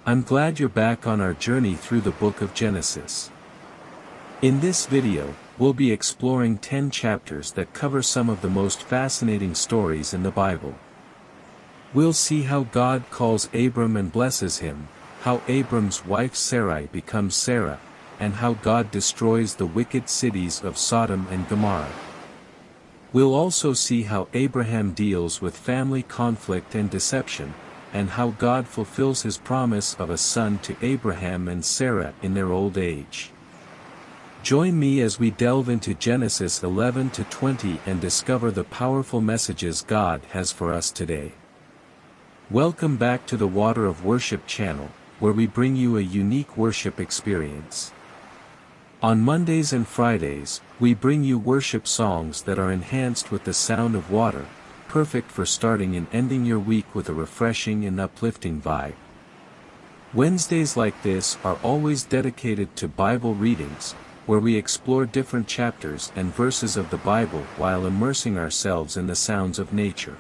I'm glad you're back on our journey through the book of Genesis. In this video, we'll be exploring 10 chapters that cover some of the most fascinating stories in the Bible. We'll see how God calls Abram and blesses him, how Abram's wife Sarai becomes Sarah, and how God destroys the wicked cities of Sodom and Gomorrah. We'll also see how Abraham deals with family conflict and deception, and how God fulfills his promise of a son to Abraham and Sarah in their old age. Join me as we delve into Genesis 11 to 20 and discover the powerful messages God has for us today. Welcome back to the Water of Worship channel, where we bring you a unique worship experience. On Mondays and Fridays, we bring you worship songs that are enhanced with the sound of water, perfect for starting and ending your week with a refreshing and uplifting vibe. Wednesdays like this are always dedicated to Bible readings, where we explore different chapters and verses of the Bible while immersing ourselves in the sounds of nature.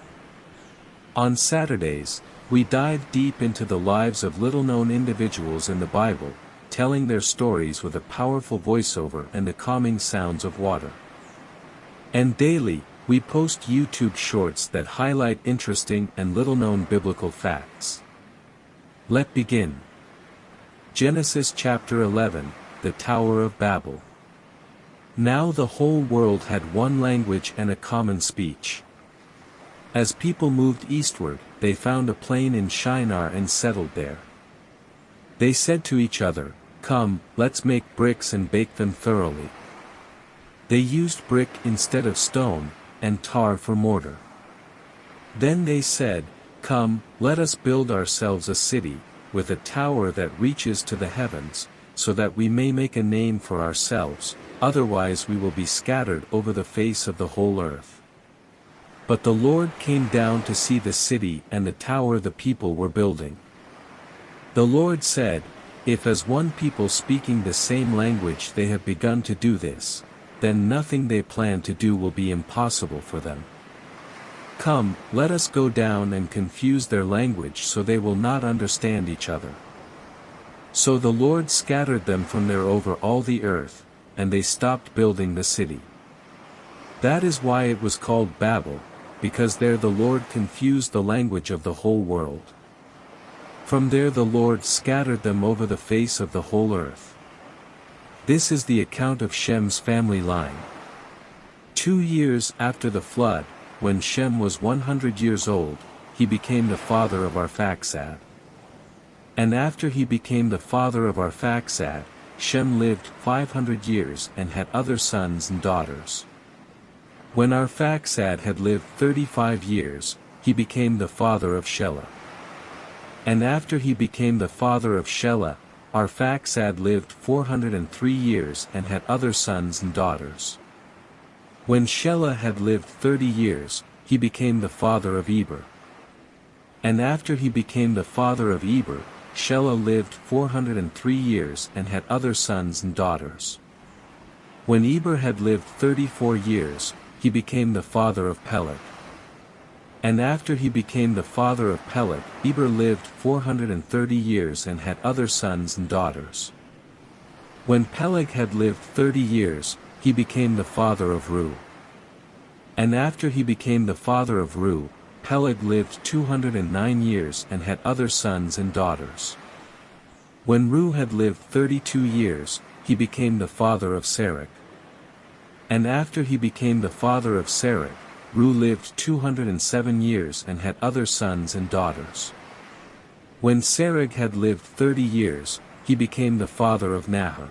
On Saturdays, we dive deep into the lives of little-known individuals in the Bible, telling their stories with a powerful voiceover and the calming sounds of water. And daily, we post YouTube shorts that highlight interesting and little-known biblical facts. Let's begin. Genesis chapter 11, the Tower of Babel. Now the whole world had one language and a common speech. As people moved eastward, they found a plain in Shinar and settled there. They said to each other, "Come, let's make bricks and bake them thoroughly." They used brick instead of stone, and tar for mortar. Then they said, "Come, let us build ourselves a city, with a tower that reaches to the heavens, so that we may make a name for ourselves, otherwise we will be scattered over the face of the whole earth." But the Lord came down to see the city and the tower the people were building. The Lord said, "If as one people speaking the same language they have begun to do this, then nothing they plan to do will be impossible for them. Come, let us go down and confuse their language so they will not understand each other." So the Lord scattered them from there over all the earth, and they stopped building the city. That is why it was called Babel, because there the Lord confused the language of the whole world. From there the Lord scattered them over the face of the whole earth. This is the account of Shem's family line. 2 years after the flood, when Shem was 100 years old, he became the father of Arphaxad. And after he became the father of Arphaxad, Shem lived 500 years and had other sons and daughters. When Arphaxad had lived 35 years, he became the father of Shelah. And after he became the father of Shelah, Arphaxad lived 403 years and had other sons and daughters. When Shelah had lived 30 years, he became the father of Eber. And after he became the father of Eber, Shelah lived 403 years and had other sons and daughters. When Eber had lived 34 years, he became the father of Peleg. And after he became the father of Peleg, Eber lived 430 years and had other sons and daughters. When Peleg had lived 30 years, he became the father of Reu. And after he became the father of Reu, Peleg lived 209 years and had other sons and daughters. When Reu had lived 32 years, he became the father of Serach. And after he became the father of Serach, Reu lived 207 years and had other sons and daughters. When Serach had lived 30 years, he became the father of Nahor.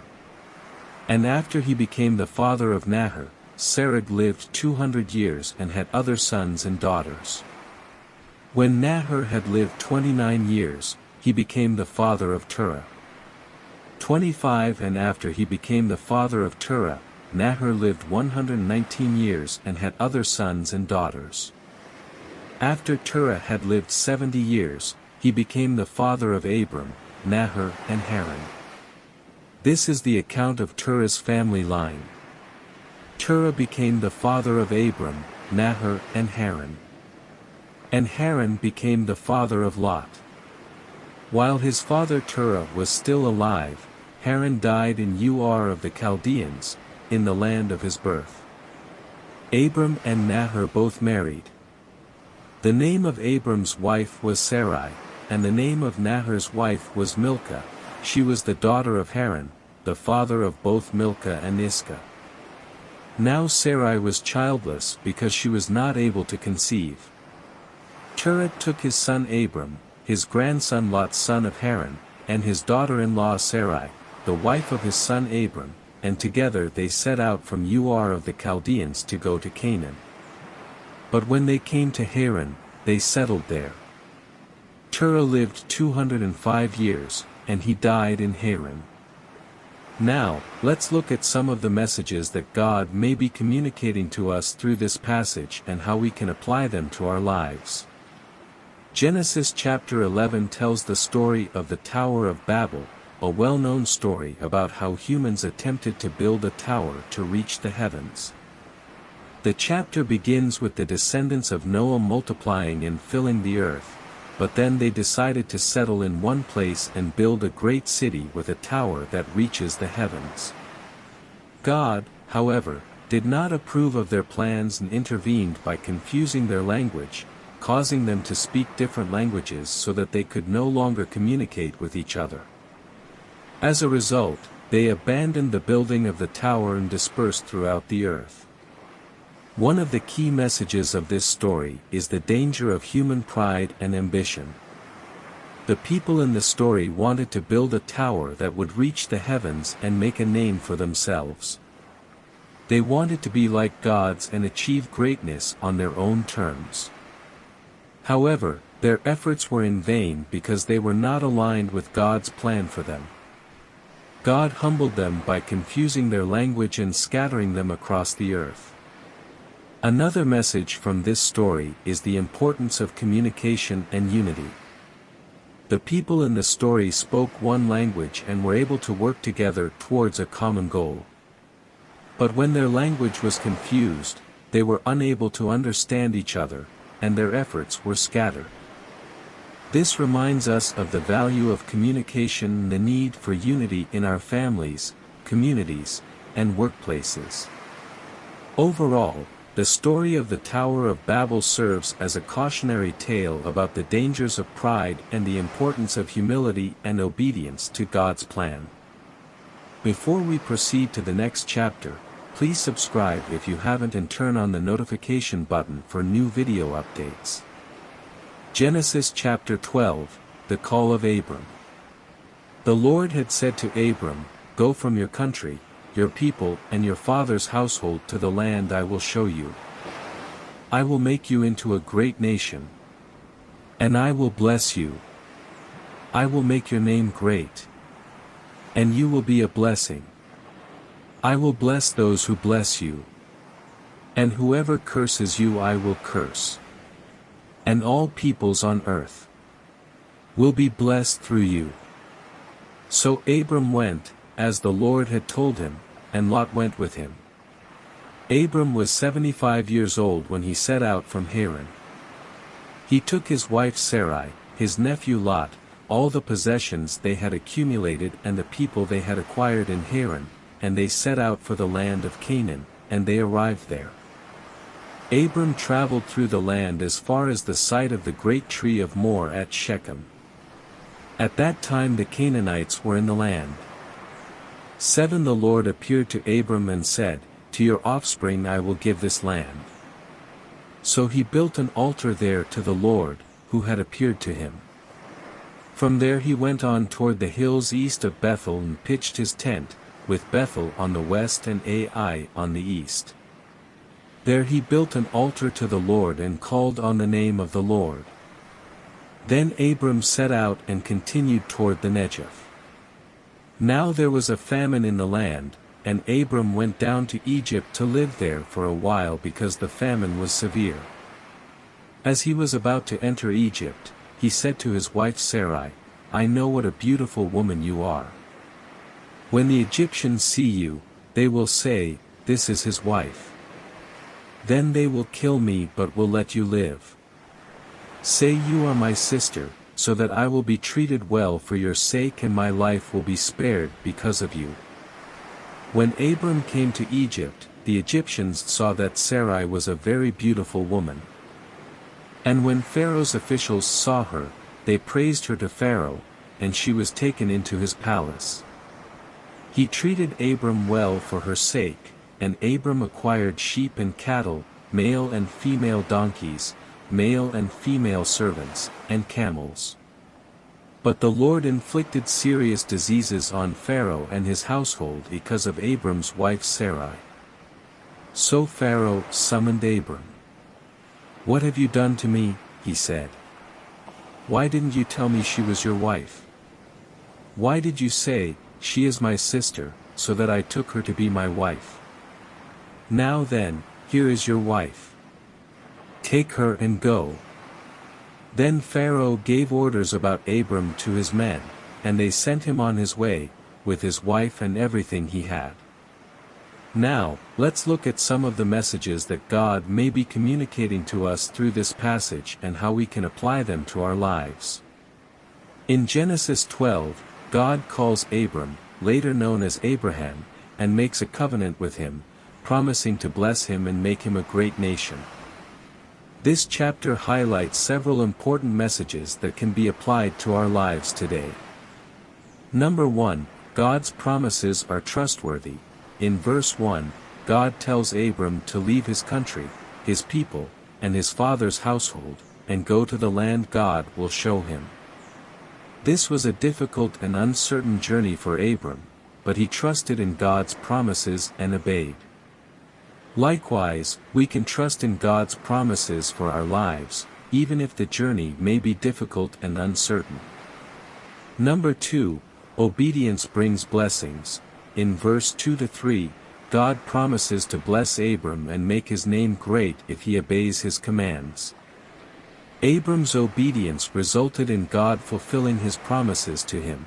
And after he became the father of Nahor, Serach lived 200 years and had other sons and daughters. When Nahor had lived 29 years, he became the father of Terah. 25 And after he became the father of Terah, Nahor lived 119 years and had other sons and daughters. After Terah had lived 70 years, he became the father of Abram, Nahor and Haran. This is the account of Terah's family line. Terah became the father of Abram, Nahor and Haran. And Haran became the father of Lot. While his father Terah was still alive, Haran died in Ur of the Chaldeans, in the land of his birth. Abram and Nahor both married. The name of Abram's wife was Sarai, and the name of Nahor's wife was Milcah. She was the daughter of Haran, the father of both Milcah and Iscah. Now Sarai was childless because she was not able to conceive. Terah took his son Abram, his grandson Lot son of Haran, and his daughter-in-law Sarai, the wife of his son Abram, and together they set out from Ur of the Chaldeans to go to Canaan. But when they came to Haran, they settled there. Terah lived 205 years, and he died in Haran. Now, let's look at some of the messages that God may be communicating to us through this passage and how we can apply them to our lives. Genesis chapter 11 tells the story of the Tower of Babel, a well-known story about how humans attempted to build a tower to reach the heavens. The chapter begins with the descendants of Noah multiplying and filling the earth, but then they decided to settle in one place and build a great city with a tower that reaches the heavens. God, however, did not approve of their plans and intervened by confusing their language, causing them to speak different languages so that they could no longer communicate with each other. As a result, they abandoned the building of the tower and dispersed throughout the earth. One of the key messages of this story is the danger of human pride and ambition. The people in the story wanted to build a tower that would reach the heavens and make a name for themselves. They wanted to be like gods and achieve greatness on their own terms. However, their efforts were in vain because they were not aligned with God's plan for them. God humbled them by confusing their language and scattering them across the earth. Another message from this story is the importance of communication and unity. The people in the story spoke one language and were able to work together towards a common goal. But when their language was confused, they were unable to understand each other, and their efforts were scattered. This reminds us of the value of communication and the need for unity in our families, communities, and workplaces. Overall, the story of the Tower of Babel serves as a cautionary tale about the dangers of pride and the importance of humility and obedience to God's plan. Before we proceed to the next chapter, please subscribe if you haven't and turn on the notification button for new video updates. Genesis chapter 12, the call of Abram. The Lord had said to Abram, "Go from your country, your people and your father's household to the land I will show you. I will make you into a great nation. And I will bless you. I will make your name great. And you will be a blessing. I will bless those who bless you. And whoever curses you I will curse. And all peoples on earth will be blessed through you." So Abram went, as the Lord had told him, and Lot went with him. Abram was 75 years old when he set out from Haran. He took his wife Sarai, his nephew Lot, all the possessions they had accumulated and the people they had acquired in Haran, and they set out for the land of Canaan, and they arrived there. Abram traveled through the land as far as the site of the great tree of More at Shechem. At that time the Canaanites were in the land. 7 The Lord appeared to Abram and said, "To your offspring I will give this land." So he built an altar there to the Lord, who had appeared to him. From there he went on toward the hills east of Bethel and pitched his tent, with Bethel on the west and Ai on the east. There he built an altar to the Lord and called on the name of the Lord. Then Abram set out and continued toward the Negev. Now there was a famine in the land, and Abram went down to Egypt to live there for a while because the famine was severe. As he was about to enter Egypt, he said to his wife Sarai, "I know what a beautiful woman you are. When the Egyptians see you, they will say, 'This is his wife.' Then they will kill me but will let you live. Say you are my sister, so that I will be treated well for your sake and my life will be spared because of you." When Abram came to Egypt, the Egyptians saw that Sarai was a very beautiful woman. And when Pharaoh's officials saw her, they praised her to Pharaoh, and she was taken into his palace. He treated Abram well for her sake, and Abram acquired sheep and cattle, male and female donkeys, male and female servants, and camels. But the Lord inflicted serious diseases on Pharaoh and his household because of Abram's wife Sarai. So Pharaoh summoned Abram. "What have you done to me?" he said. "Why didn't you tell me she was your wife? Why did you say, 'She is my sister,' so that I took her to be my wife? Now then, here is your wife. Take her and go." Then Pharaoh gave orders about Abram to his men, and they sent him on his way, with his wife and everything he had. Now, let's look at some of the messages that God may be communicating to us through this passage and how we can apply them to our lives. In Genesis 12, God calls Abram, later known as Abraham, and makes a covenant with him, promising to bless him and make him a great nation. This chapter highlights several important messages that can be applied to our lives today. Number 1, God's promises are trustworthy. In verse 1, God tells Abram to leave his country, his people, and his father's household, and go to the land God will show him. This was a difficult and uncertain journey for Abram, but he trusted in God's promises and obeyed. Likewise, we can trust in God's promises for our lives, even if the journey may be difficult and uncertain. Number 2, obedience brings blessings. In verse 2-3, God promises to bless Abram and make his name great if he obeys his commands. Abram's obedience resulted in God fulfilling his promises to him.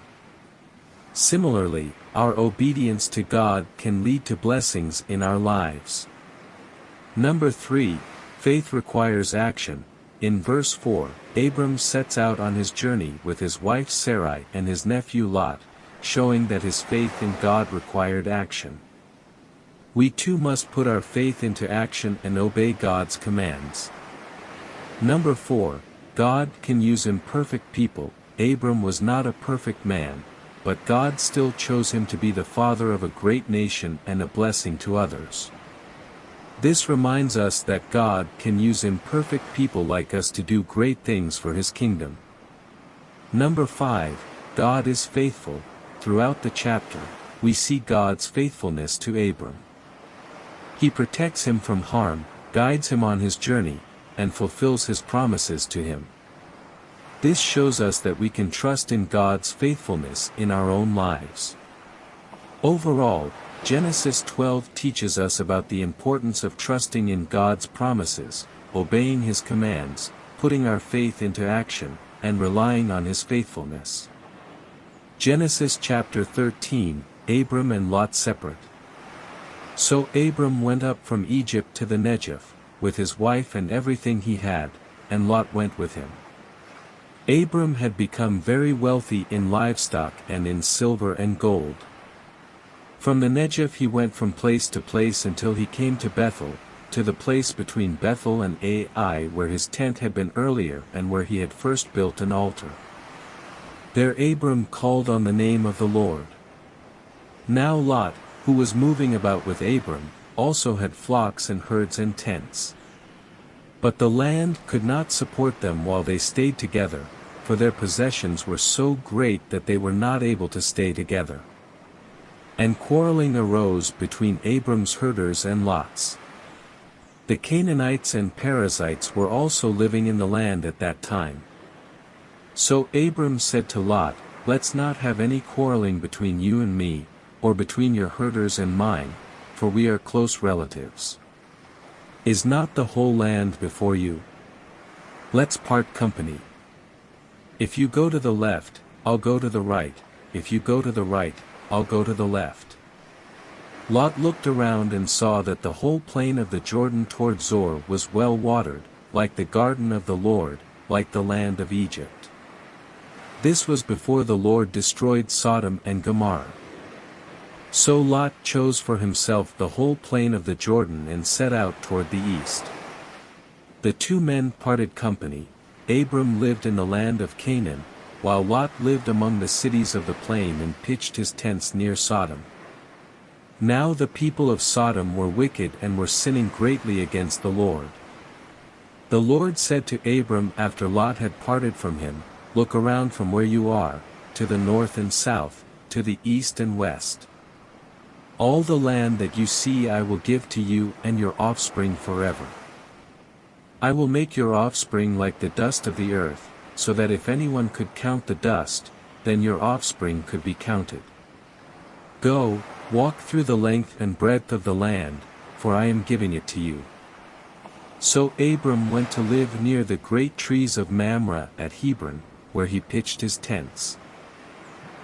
Similarly, our obedience to God can lead to blessings in our lives. Number 3, faith requires action. In verse 4, Abram sets out on his journey with his wife Sarai and his nephew Lot, showing that his faith in God required action. We too must put our faith into action and obey God's commands. Number 4, God can use imperfect people. Abram was not a perfect man, but God still chose him to be the father of a great nation and a blessing to others. This reminds us that God can use imperfect people like us to do great things for his kingdom. Number 5, God is faithful. Throughout the chapter, we see God's faithfulness to Abram. He protects him from harm, guides him on his journey, and fulfills his promises to him. This shows us that we can trust in God's faithfulness in our own lives. Overall, Genesis 12 teaches us about the importance of trusting in God's promises, obeying his commands, putting our faith into action, and relying on his faithfulness. Genesis chapter 13, Abram and Lot separate. So Abram went up from Egypt to the Negev, with his wife and everything he had, and Lot went with him. Abram had become very wealthy in livestock and in silver and gold. From the Negev he went from place to place until he came to Bethel, to the place between Bethel and Ai where his tent had been earlier and where he had first built an altar. There Abram called on the name of the Lord. Now Lot, who was moving about with Abram, also had flocks and herds and tents. But the land could not support them while they stayed together, for their possessions were so great that they were not able to stay together. And quarreling arose between Abram's herders and Lot's. The Canaanites and Perizzites were also living in the land at that time. So Abram said to Lot, "Let's not have any quarreling between you and me, or between your herders and mine, for we are close relatives. Is not the whole land before you? Let's part company. If you go to the left, I'll go to the right, if you go to the right, I'll go to the left." Lot looked around and saw that the whole plain of the Jordan toward Zoar was well watered, like the garden of the Lord, like the land of Egypt. This was before the Lord destroyed Sodom and Gomorrah. So Lot chose for himself the whole plain of the Jordan and set out toward the east. The two men parted company. Abram lived in the land of Canaan, while Lot lived among the cities of the plain and pitched his tents near Sodom. Now the people of Sodom were wicked and were sinning greatly against the Lord. The Lord said to Abram after Lot had parted from him, "Look around from where you are, to the north and south, to the east and west. All the land that you see I will give to you and your offspring forever. I will make your offspring like the dust of the earth, so that if anyone could count the dust, then your offspring could be counted. Go, walk through the length and breadth of the land, for I am giving it to you." So Abram went to live near the great trees of Mamre at Hebron, where he pitched his tents.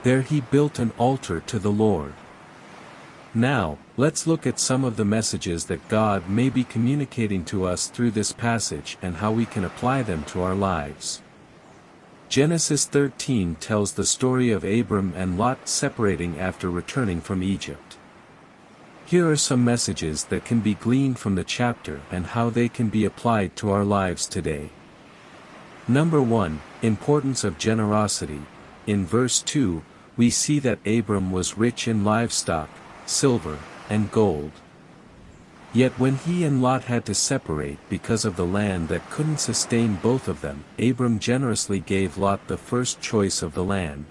There he built an altar to the Lord. Now, let's look at some of the messages that God may be communicating to us through this passage and how we can apply them to our lives. Genesis 13 tells the story of Abram and Lot separating after returning from Egypt. Here are some messages that can be gleaned from the chapter and how they can be applied to our lives today. Number 1, Importance of generosity. In verse 2, we see that Abram was rich in livestock, silver, and gold. Yet when he and Lot had to separate because of the land that couldn't sustain both of them, Abram generously gave Lot the first choice of the land.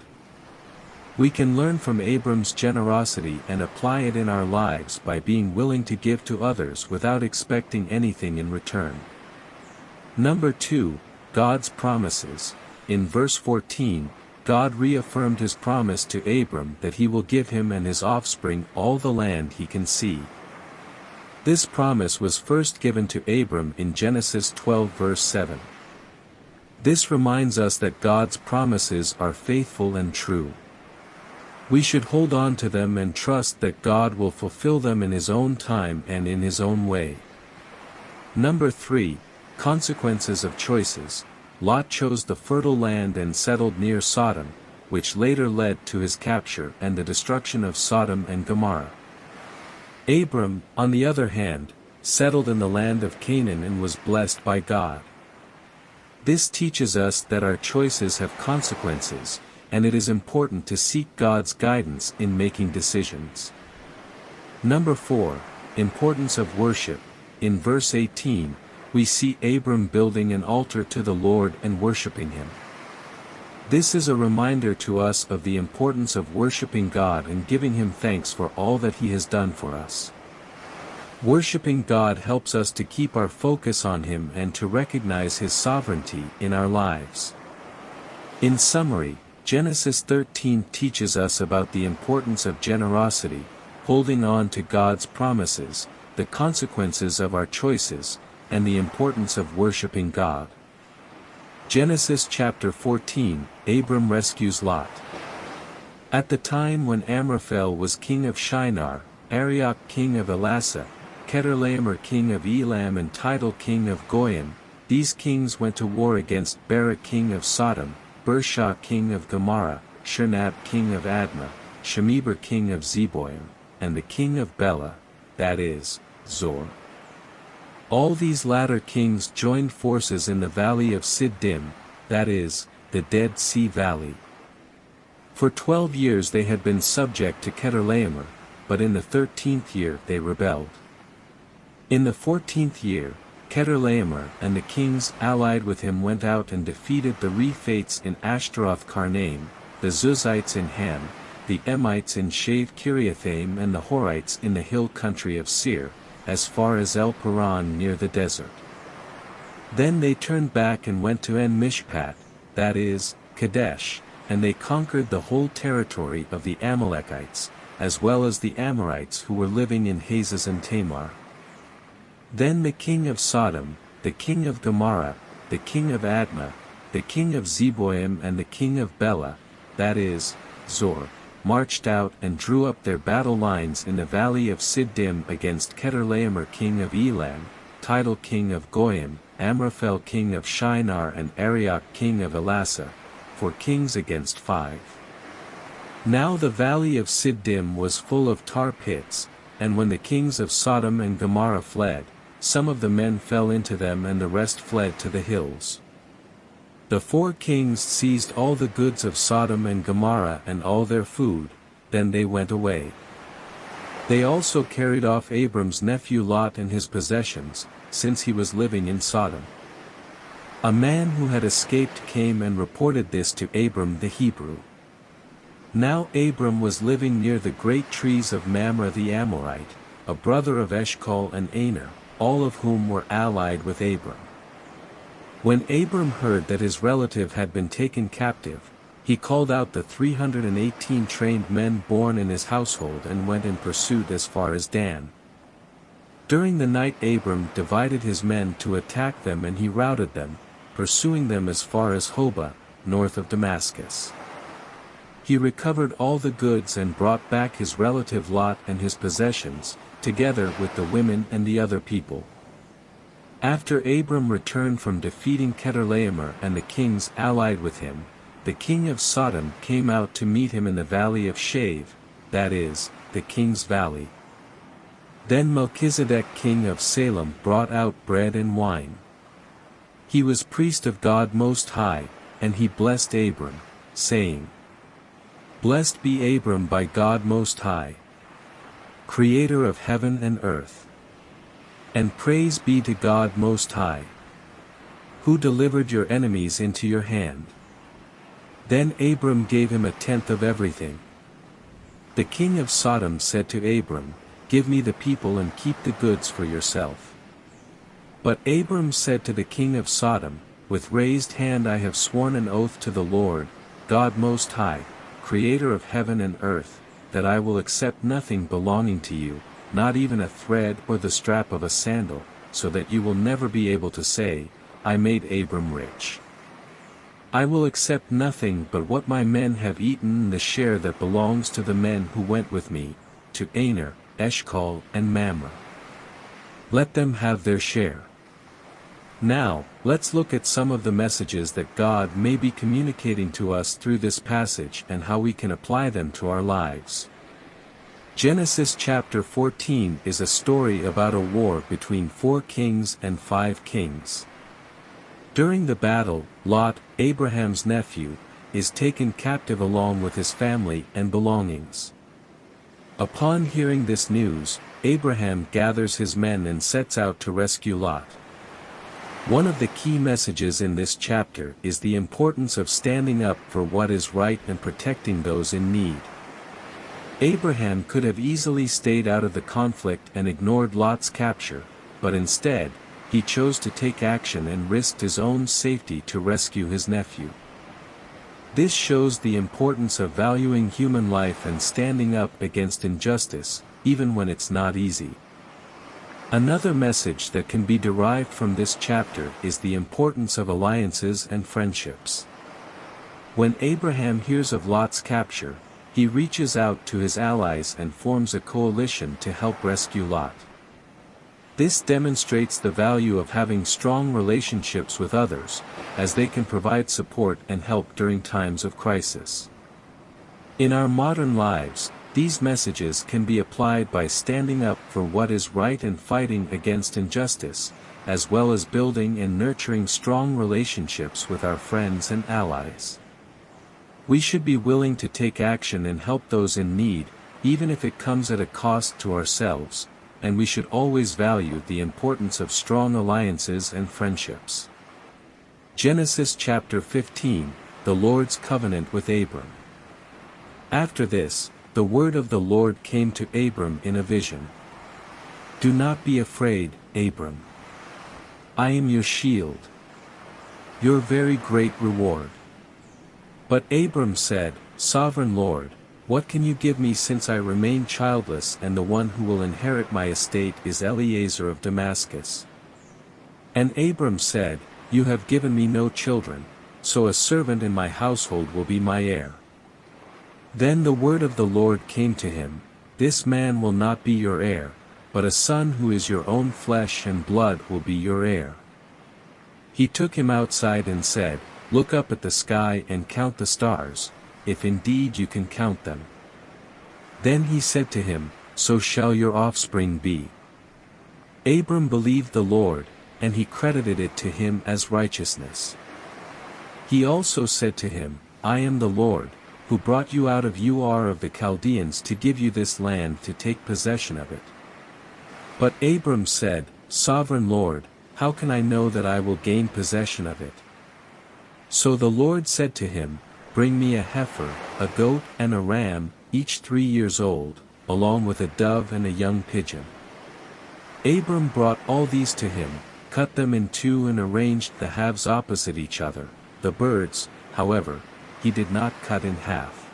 We can learn from Abram's generosity and apply it in our lives by being willing to give to others without expecting anything in return. Number 2, God's promises. In verse 14, God reaffirmed his promise to Abram that he will give him and his offspring all the land he can see. This promise was first given to Abram in Genesis 12 verse 7. This reminds us that God's promises are faithful and true. We should hold on to them and trust that God will fulfill them in His own time and in His own way. Number 3, Consequences of choices. Lot chose the fertile land and settled near Sodom, which later led to his capture and the destruction of Sodom and Gomorrah. Abram, on the other hand, settled in the land of Canaan and was blessed by God. This teaches us that our choices have consequences, and it is important to seek God's guidance in making decisions. Number 4, Importance of worship. In verse 18, we see Abram building an altar to the Lord and worshiping Him. This is a reminder to us of the importance of worshiping God and giving Him thanks for all that He has done for us. Worshiping God helps us to keep our focus on Him and to recognize His sovereignty in our lives. In summary, Genesis 13 teaches us about the importance of generosity, holding on to God's promises, the consequences of our choices, and the importance of worshiping God. Genesis chapter 14, Abram rescues Lot. At the time when Amraphel was king of Shinar, Arioch king of Elasa, Chedorlaomer king of Elam and Tidal king of Goyim, these kings went to war against Barak king of Sodom, Bershah king of Gomorrah, Shernab king of Admah, Shemeber king of Zeboim, and the king of Bela, that is, Zor. All these latter kings joined forces in the valley of Siddim, that is, the Dead Sea Valley. For 12 years they had been subject to Chedorlaomer, but in the 13th year they rebelled. In the 14th year, Chedorlaomer and the kings allied with him went out and defeated the Rephates in Ashtaroth Karnaim, the Zuzites in Ham, the Emites in Shave Kiriathaim and the Horites in the hill country of Seir, as far as El Paran near the desert. Then they turned back and went to En Mishpat, that is, Kadesh, and they conquered the whole territory of the Amalekites, as well as the Amorites who were living in Hazaz and Tamar. Then the king of Sodom, the king of Gomorrah, the king of Admah, the king of Zeboim and the king of Bela, that is, Zor, marched out and drew up their battle lines in the valley of Siddim against Chedorlaomer king of Elam, Tidal king of Goyim, Amraphel king of Shinar and Arioch king of Elasa, for kings against 5. Now the valley of Siddim was full of tar pits, and when the kings of Sodom and Gomorrah fled, some of the men fell into them and the rest fled to the hills. The 4 kings seized all the goods of Sodom and Gomorrah and all their food, then they went away. They also carried off Abram's nephew Lot and his possessions, since he was living in Sodom. A man who had escaped came and reported this to Abram the Hebrew. Now Abram was living near the great trees of Mamre the Amorite, a brother of Eshcol and Aner, all of whom were allied with Abram. When Abram heard that his relative had been taken captive, he called out the 318 trained men born in his household and went in pursuit as far as Dan. During the night Abram divided his men to attack them and he routed them, pursuing them as far as Hobah, north of Damascus. He recovered all the goods and brought back his relative Lot and his possessions, together with the women and the other people. After Abram returned from defeating Chedorlaomer and the kings allied with him, the king of Sodom came out to meet him in the valley of Shave, that is, the king's valley. Then Melchizedek king of Salem brought out bread and wine. He was priest of God Most High, and he blessed Abram, saying, Blessed be Abram by God Most High, Creator of heaven and earth. And praise be to God Most High, who delivered your enemies into your hand. Then Abram gave him 1/10 of everything. The king of Sodom said to Abram, Give me the people and keep the goods for yourself. But Abram said to the king of Sodom, With raised hand I have sworn an oath to the Lord, God Most High, Creator of heaven and earth, that I will accept nothing belonging to you, not even a thread or the strap of a sandal, so that you will never be able to say, I made Abram rich. I will accept nothing but what my men have eaten and the share that belongs to the men who went with me, to Aner, Eshcol and Mamre. Let them have their share. Now, let's look at some of the messages that God may be communicating to us through this passage and how we can apply them to our lives. Genesis chapter 14 is a story about a war between 4 kings and 5 kings. During the battle, Lot, Abraham's nephew, is taken captive along with his family and belongings. Upon hearing this news, Abraham gathers his men and sets out to rescue Lot. One of the key messages in this chapter is the importance of standing up for what is right and protecting those in need. Abraham could have easily stayed out of the conflict and ignored Lot's capture, but instead, he chose to take action and risked his own safety to rescue his nephew. This shows the importance of valuing human life and standing up against injustice, even when it's not easy. Another message that can be derived from this chapter is the importance of alliances and friendships. When Abraham hears of Lot's capture, he reaches out to his allies and forms a coalition to help rescue Lot. This demonstrates the value of having strong relationships with others, as they can provide support and help during times of crisis. In our modern lives, these messages can be applied by standing up for what is right and fighting against injustice, as well as building and nurturing strong relationships with our friends and allies. We should be willing to take action and help those in need, even if it comes at a cost to ourselves, and we should always value the importance of strong alliances and friendships. Genesis chapter 15, the Lord's covenant with Abram. After this, the word of the Lord came to Abram in a vision. Do not be afraid, Abram. I am your shield, your very great reward. But Abram said, Sovereign Lord, what can you give me since I remain childless and the one who will inherit my estate is Eliezer of Damascus? And Abram said, You have given me no children, so a servant in my household will be my heir. Then the word of the Lord came to him, This man will not be your heir, but a son who is your own flesh and blood will be your heir. He took him outside and said, Look up at the sky and count the stars, if indeed you can count them. Then he said to him, So shall your offspring be. Abram believed the Lord, and he credited it to him as righteousness. He also said to him, I am the Lord, who brought you out of Ur of the Chaldeans to give you this land to take possession of it. But Abram said, Sovereign Lord, how can I know that I will gain possession of it? So the Lord said to him, Bring me a heifer, a goat and a ram, each 3 years old, along with a dove and a young pigeon. Abram brought all these to him, cut them in two and arranged the halves opposite each other. The birds, however, he did not cut in half.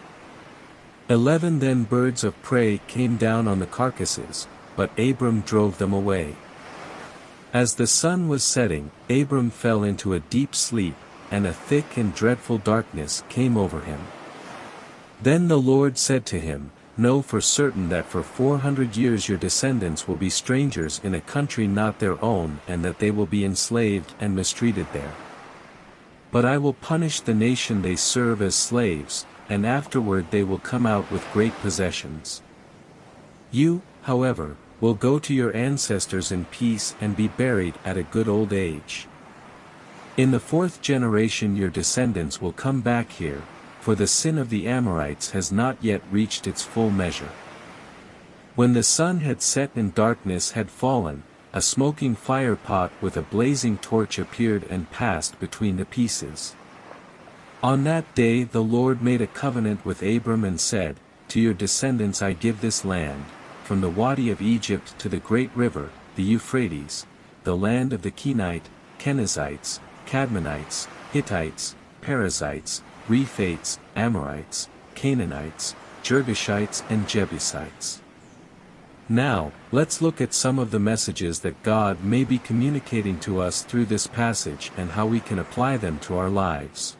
11 Then birds of prey came down on the carcasses, but Abram drove them away. As the sun was setting, Abram fell into a deep sleep, and a thick and dreadful darkness came over him. Then the Lord said to him, Know for certain that for 400 years your descendants will be strangers in a country not their own, and that they will be enslaved and mistreated there. But I will punish the nation they serve as slaves, and afterward they will come out with great possessions. You, however, will go to your ancestors in peace and be buried at a good old age. In the 4th generation your descendants will come back here, for the sin of the Amorites has not yet reached its full measure. When the sun had set and darkness had fallen, a smoking fire pot with a blazing torch appeared and passed between the pieces. On that day the Lord made a covenant with Abram and said, To your descendants I give this land, from the Wadi of Egypt to the great river, the Euphrates, the land of the Kenite, Kenizzites, Cadmonites, Hittites, Perizzites, Rephates, Amorites, Canaanites, Girgashites and Jebusites. Now, let's look at some of the messages that God may be communicating to us through this passage and how we can apply them to our lives.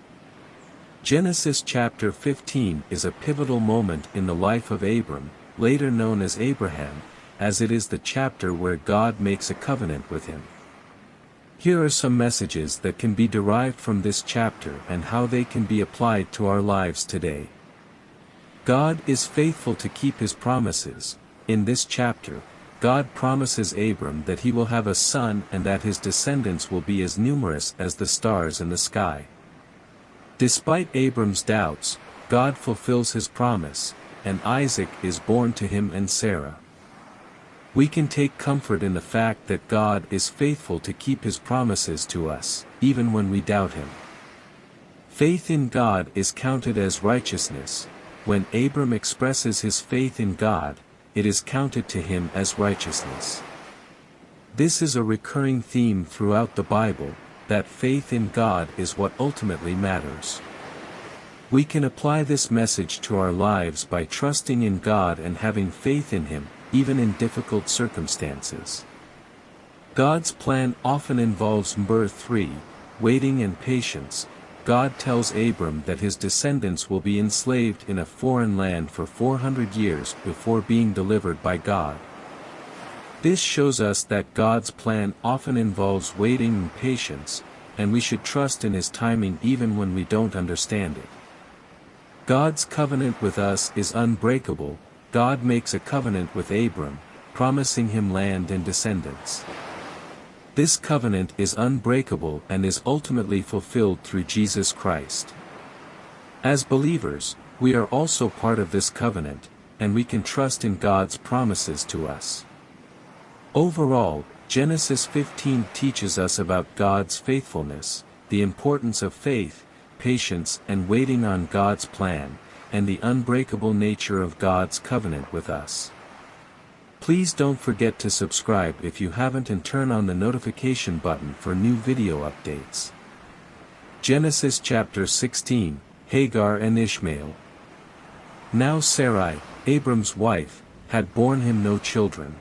Genesis chapter 15 is a pivotal moment in the life of Abram, later known as Abraham, as it is the chapter where God makes a covenant with him. Here are some messages that can be derived from this chapter and how they can be applied to our lives today. God is faithful to keep his promises. In this chapter, God promises Abram that he will have a son and that his descendants will be as numerous as the stars in the sky. Despite Abram's doubts, God fulfills his promise, and Isaac is born to him and Sarah. We can take comfort in the fact that God is faithful to keep his promises to us, even when we doubt him. Faith in God is counted as righteousness. When Abram expresses his faith in God, it is counted to him as righteousness. This is a recurring theme throughout the Bible, that faith in God is what ultimately matters. We can apply this message to our lives by trusting in God and having faith in him, even in difficult circumstances. God's plan often involves birth 3, waiting and patience. God tells Abram that his descendants will be enslaved in a foreign land for 400 years before being delivered by God. This shows us that God's plan often involves waiting and patience, and we should trust in his timing even when we don't understand it. God's covenant with us is unbreakable. God makes a covenant with Abram, promising him land and descendants. This covenant is unbreakable and is ultimately fulfilled through Jesus Christ. As believers, we are also part of this covenant, and we can trust in God's promises to us. Overall, Genesis 15 teaches us about God's faithfulness, the importance of faith, patience and waiting on God's plan, and the unbreakable nature of God's covenant with us. Please don't forget to subscribe if you haven't and turn on the notification button for new video updates. Genesis chapter 16, Hagar and Ishmael. Now Sarai, Abram's wife, had borne him no children.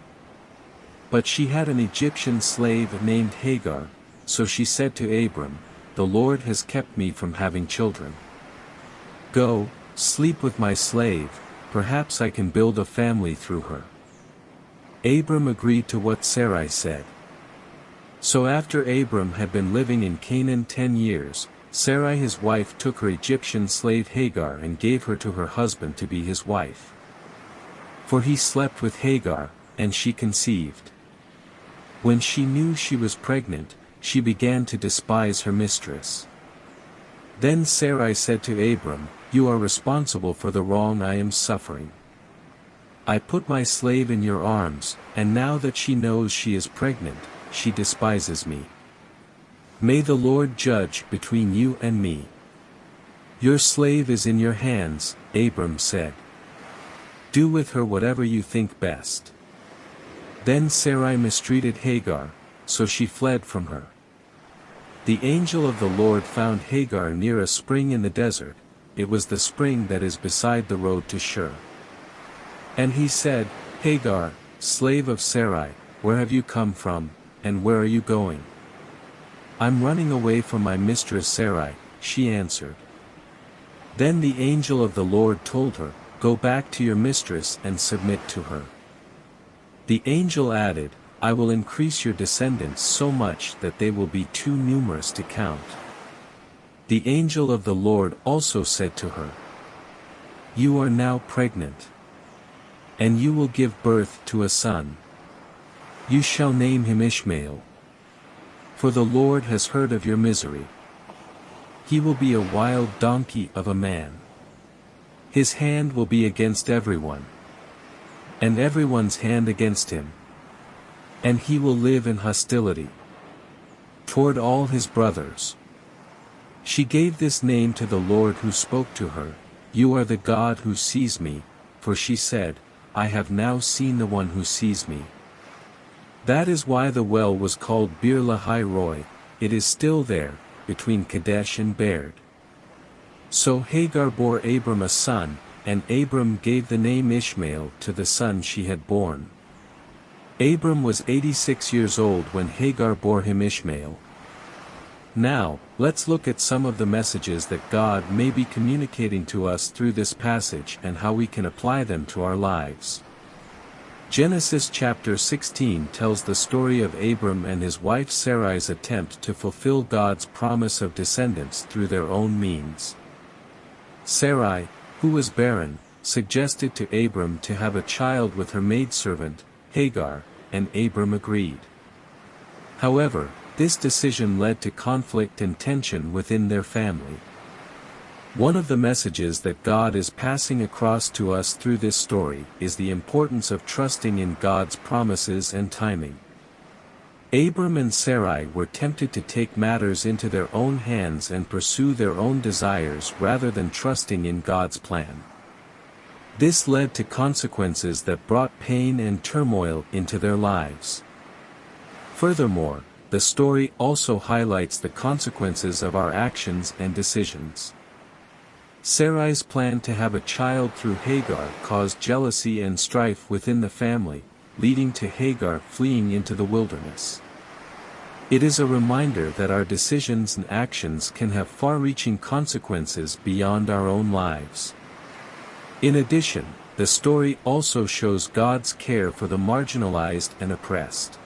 But she had an Egyptian slave named Hagar, so she said to Abram, The Lord has kept me from having children. Go, sleep with my slave, perhaps I can build a family through her. Abram agreed to what Sarai said. So after Abram had been living in Canaan 10 years, Sarai his wife took her Egyptian slave Hagar and gave her to her husband to be his wife. For he slept with Hagar, and she conceived. When she knew she was pregnant, she began to despise her mistress. Then Sarai said to Abram, "You are responsible for the wrong I am suffering. I put my slave in your arms, and now that she knows she is pregnant, she despises me. May the Lord judge between you and me." "Your slave is in your hands," Abram said. "Do with her whatever you think best." Then Sarai mistreated Hagar, so she fled from her. The angel of the Lord found Hagar near a spring in the desert. It was the spring that is beside the road to Shur. And he said, "Hagar, slave of Sarai, where have you come from, and where are you going?" "I'm running away from my mistress Sarai," she answered. Then the angel of the Lord told her, "Go back to your mistress and submit to her." The angel added, "I will increase your descendants so much that they will be too numerous to count." The angel of the Lord also said to her, "You are now pregnant, and you will give birth to a son. You shall name him Ishmael. For the Lord has heard of your misery. He will be a wild donkey of a man. His hand will be against everyone, and everyone's hand against him. And he will live in hostility toward all his brothers." She gave this name to the Lord who spoke to her, "You are the God who sees me," for she said, "I have now seen the one who sees me." That is why the well was called Bir Lahai Roi. It is still there, between Kadesh and Bered. So Hagar bore Abram a son, and Abram gave the name Ishmael to the son she had born. Abram was 86 years old when Hagar bore him Ishmael. Now, let's look at some of the messages that God may be communicating to us through this passage and how we can apply them to our lives. Genesis chapter 16 tells the story of Abram and his wife Sarai's attempt to fulfill God's promise of descendants through their own means. Sarai, who was barren, suggested to Abram to have a child with her maidservant, Hagar, and Abram agreed. However, this decision led to conflict and tension within their family. One of the messages that God is passing across to us through this story is the importance of trusting in God's promises and timing. Abram and Sarai were tempted to take matters into their own hands and pursue their own desires rather than trusting in God's plan. This led to consequences that brought pain and turmoil into their lives. Furthermore, the story also highlights the consequences of our actions and decisions. Sarai's plan to have a child through Hagar caused jealousy and strife within the family, leading to Hagar fleeing into the wilderness. It is a reminder that our decisions and actions can have far-reaching consequences beyond our own lives. In addition, the story also shows God's care for the marginalized and oppressed.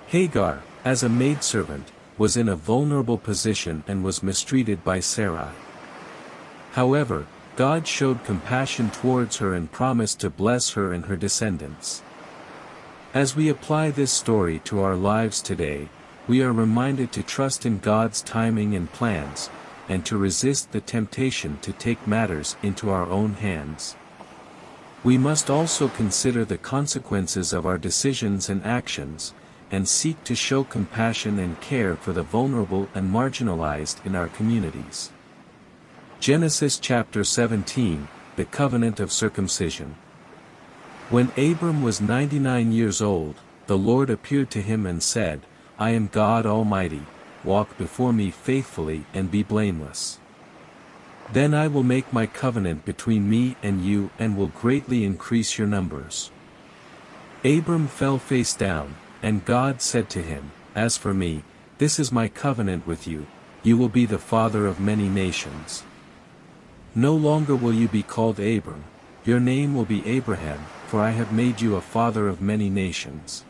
Hagar, as a maidservant, was in a vulnerable position and was mistreated by Sarai. However, God showed compassion towards her and promised to bless her and her descendants. As we apply this story to our lives today, we are reminded to trust in God's timing and plans, and to resist the temptation to take matters into our own hands. We must also consider the consequences of our decisions and actions, and seek to show compassion and care for the vulnerable and marginalized in our communities. Genesis chapter 17, the covenant of circumcision. When Abram was 99 years old, the Lord appeared to him and said, "I am God Almighty, walk before me faithfully and be blameless. Then I will make my covenant between me and you and will greatly increase your numbers." Abram fell face down, and God said to him, "As for me, this is my covenant with you, you will be the father of many nations. No longer will you be called Abram, your name will be Abraham, for I have made you a father of many nations.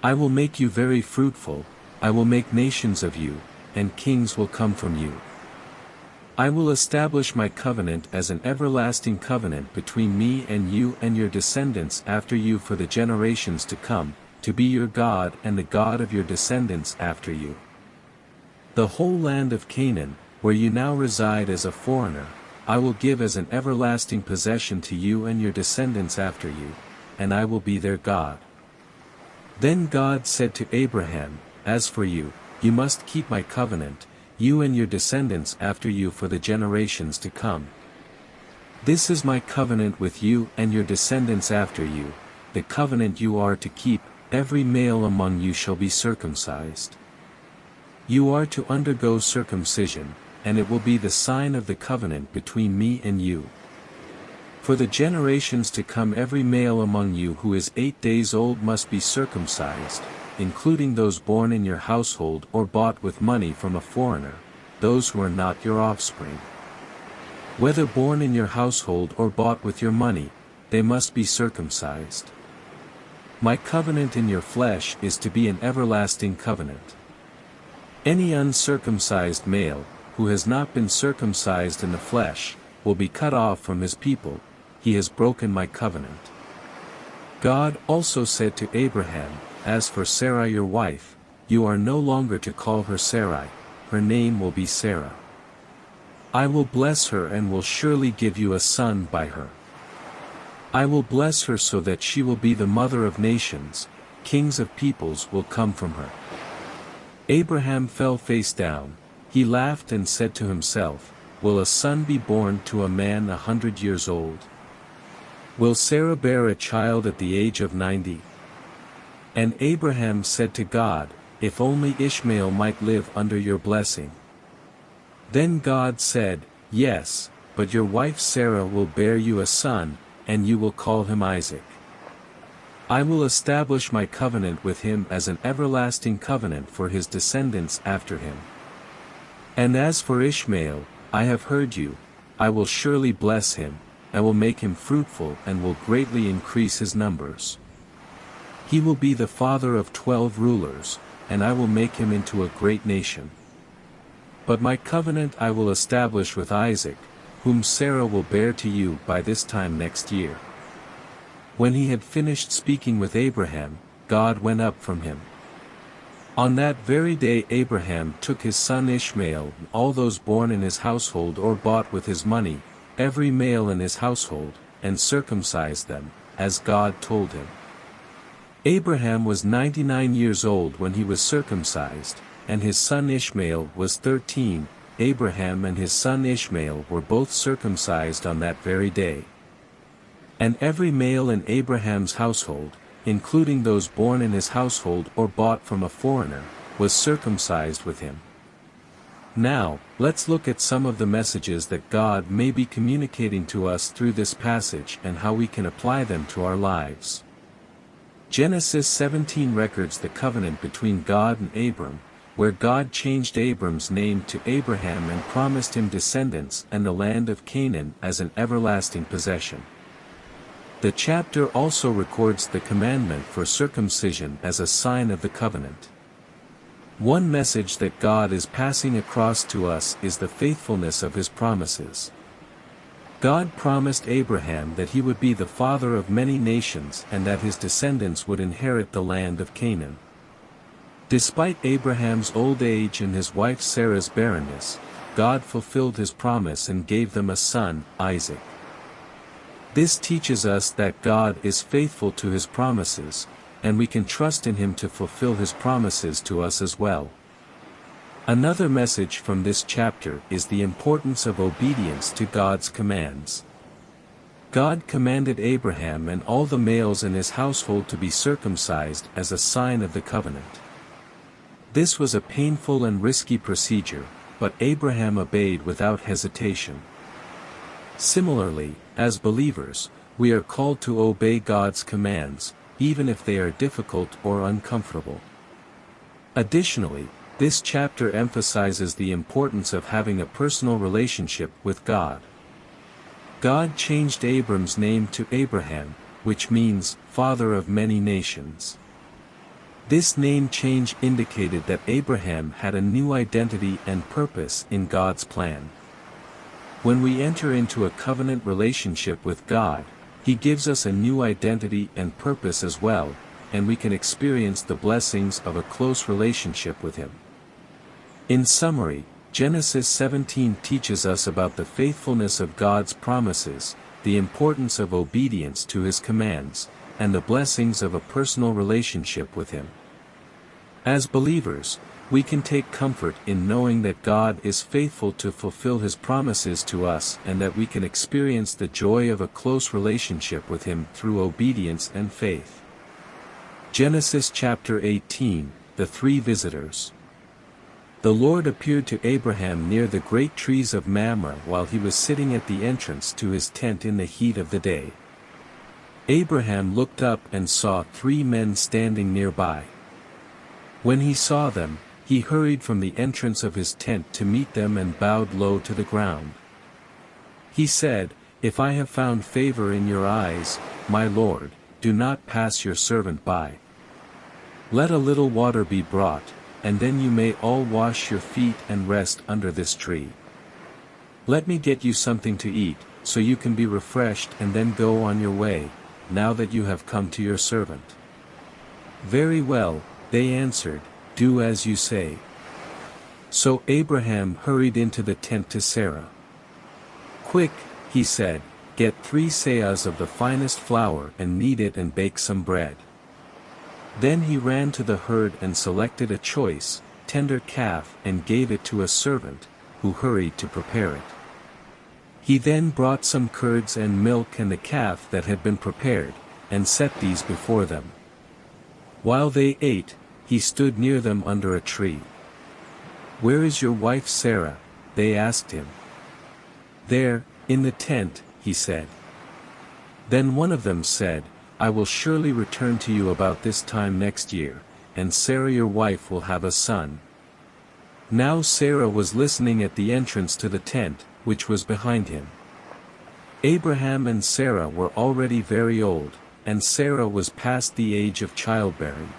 I will make you very fruitful, I will make nations of you, and kings will come from you. I will establish my covenant as an everlasting covenant between me and you and your descendants after you for the generations to come, to be your God and the God of your descendants after you. The whole land of Canaan, where you now reside as a foreigner, I will give as an everlasting possession to you and your descendants after you, and I will be their God. Then God said to Abraham, As for you, you must keep my covenant, you and your descendants after you for the generations to come. This is my covenant with you and your descendants after you, the covenant you are to keep, every male among you shall be circumcised. You are to undergo circumcision, and it will be the sign of the covenant between me and you. For the generations to come every male among you who is 8 days old must be circumcised, including those born in your household or bought with money from a foreigner, those who are not your offspring. Whether born in your household or bought with your money, they must be circumcised. My covenant in your flesh is to be an everlasting covenant. Any uncircumcised male, who has not been circumcised in the flesh, will be cut off from his people. He has broken my covenant. God also said to Abraham, As for Sarai your wife, you are no longer to call her Sarai, her name will be Sarah. I will bless her and will surely give you a son by her. I will bless her so that she will be the mother of nations, kings of peoples will come from her. Abraham fell face down, he laughed and said to himself, Will a son be born to a man 100 years old? Will Sarah bear a child at the age of 90? And Abraham said to God, If only Ishmael might live under your blessing. Then God said, Yes, but your wife Sarah will bear you a son, and you will call him Isaac. I will establish my covenant with him as an everlasting covenant for his descendants after him. And as for Ishmael, I have heard you, I will surely bless him, I will make him fruitful and will greatly increase his numbers. He will be the father of 12 rulers, and I will make him into a great nation. But my covenant I will establish with Isaac, whom Sarah will bear to you by this time next year. When he had finished speaking with Abraham, God went up from him. On that very day Abraham took his son Ishmael, and all those born in his household or bought with his money, every male in his household, and circumcised them, as God told him. Abraham was 99 years old when he was circumcised, and his son Ishmael was 13. Abraham and his son Ishmael were both circumcised on that very day. And every male in Abraham's household, including those born in his household or bought from a foreigner, was circumcised with him. Now, let's look at some of the messages that God may be communicating to us through this passage and how we can apply them to our lives. Genesis 17 records the covenant between God and Abram, where God changed Abram's name to Abraham and promised him descendants and the land of Canaan as an everlasting possession. The chapter also records the commandment for circumcision as a sign of the covenant. One message that God is passing across to us is the faithfulness of his promises. God promised Abraham that he would be the father of many nations and that his descendants would inherit the land of Canaan. Despite Abraham's old age and his wife Sarah's barrenness, God fulfilled his promise and gave them a son, Isaac. This teaches us that God is faithful to his promises, and we can trust in him to fulfill his promises to us as well. Another message from this chapter is the importance of obedience to God's commands. God commanded Abraham and all the males in his household to be circumcised as a sign of the covenant. This was a painful and risky procedure, but Abraham obeyed without hesitation. Similarly, as believers, we are called to obey God's commands, even if they are difficult or uncomfortable. Additionally, this chapter emphasizes the importance of having a personal relationship with God. God changed Abram's name to Abraham, which means, father of many nations. This name change indicated that Abraham had a new identity and purpose in God's plan. When we enter into a covenant relationship with God, He gives us a new identity and purpose as well, and we can experience the blessings of a close relationship with Him. In summary, Genesis 17 teaches us about the faithfulness of God's promises, the importance of obedience to His commands, and the blessings of a personal relationship with Him. As believers, we can take comfort in knowing that God is faithful to fulfill His promises to us and that we can experience the joy of a close relationship with Him through obedience and faith. Genesis chapter 18, the three visitors. The Lord appeared to Abraham near the great trees of Mamre while he was sitting at the entrance to his tent in the heat of the day. Abraham looked up and saw 3 men standing nearby. When he saw them, he hurried from the entrance of his tent to meet them and bowed low to the ground. He said, "If I have found favor in your eyes, my Lord, do not pass your servant by. Let a little water be brought, and then you may all wash your feet and rest under this tree. Let me get you something to eat, so you can be refreshed and then go on your way, now that you have come to your servant." "Very well," they answered, "do as you say." So Abraham hurried into the tent to Sarah. "Quick," he said, "get 3 seahs of the finest flour and knead it and bake some bread." Then he ran to the herd and selected a choice, tender calf and gave it to a servant, who hurried to prepare it. He then brought some curds and milk and the calf that had been prepared, and set these before them. While they ate, he stood near them under a tree. "Where is your wife Sarah?" they asked him. "There, in the tent," he said. Then one of them said, "I will surely return to you about this time next year, and Sarah your wife will have a son." Now Sarah was listening at the entrance to the tent, which was behind him. Abraham and Sarah were already very old, and Sarah was past the age of childbearing.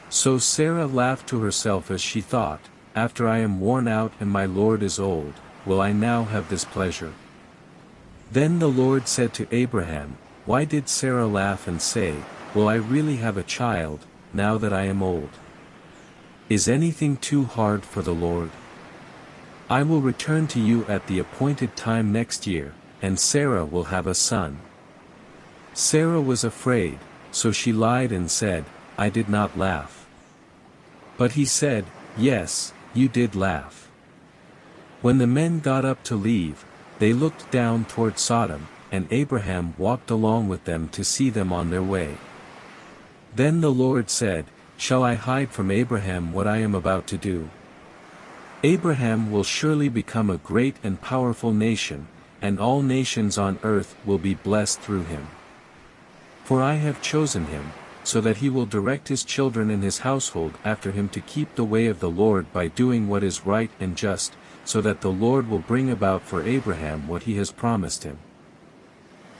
So Sarah laughed to herself as she thought, "After I am worn out and my Lord is old, will I now have this pleasure?" Then the Lord said to Abraham, "Why did Sarah laugh and say, 'Will I really have a child, now that I am old?' Is anything too hard for the Lord? I will return to you at the appointed time next year, and Sarah will have a son." Sarah was afraid, so she lied and said, "I did not laugh." But he said, "Yes, you did laugh." When the men got up to leave, they looked down toward Sodom, and Abraham walked along with them to see them on their way. Then the Lord said, "Shall I hide from Abraham what I am about to do? Abraham will surely become a great and powerful nation, and all nations on earth will be blessed through him. For I have chosen him, so that he will direct his children and his household after him to keep the way of the Lord by doing what is right and just, so that the Lord will bring about for Abraham what he has promised him."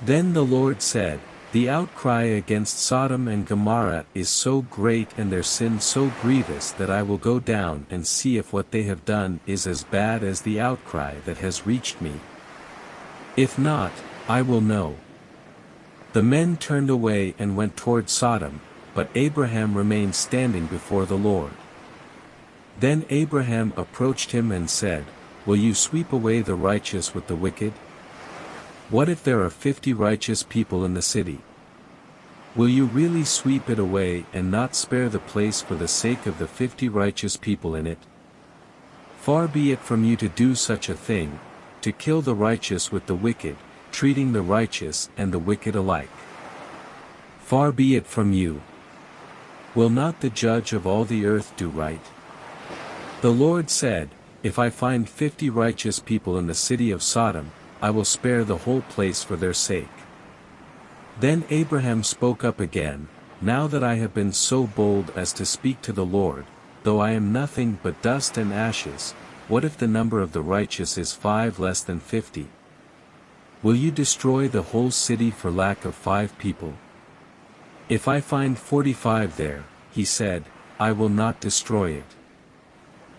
Then the Lord said, "The outcry against Sodom and Gomorrah is so great and their sin so grievous that I will go down and see if what they have done is as bad as the outcry that has reached me. If not, I will know." The men turned away and went toward Sodom, but Abraham remained standing before the Lord. Then Abraham approached him and said, "Will you sweep away the righteous with the wicked? What if there are 50 righteous people in the city? Will you really sweep it away and not spare the place for the sake of the 50 righteous people in it? Far be it from you to do such a thing, to kill the righteous with the wicked, treating the righteous and the wicked alike. Far be it from you. Will not the judge of all the earth do right?" The Lord said, "If I find 50 righteous people in the city of Sodom, I will spare the whole place for their sake." Then Abraham spoke up again, "Now that I have been so bold as to speak to the Lord, though I am nothing but dust and ashes, what if the number of the righteous is 5 less than 50? Will you destroy the whole city for lack of 5 people? If I find 45 there, he said, I will not destroy it.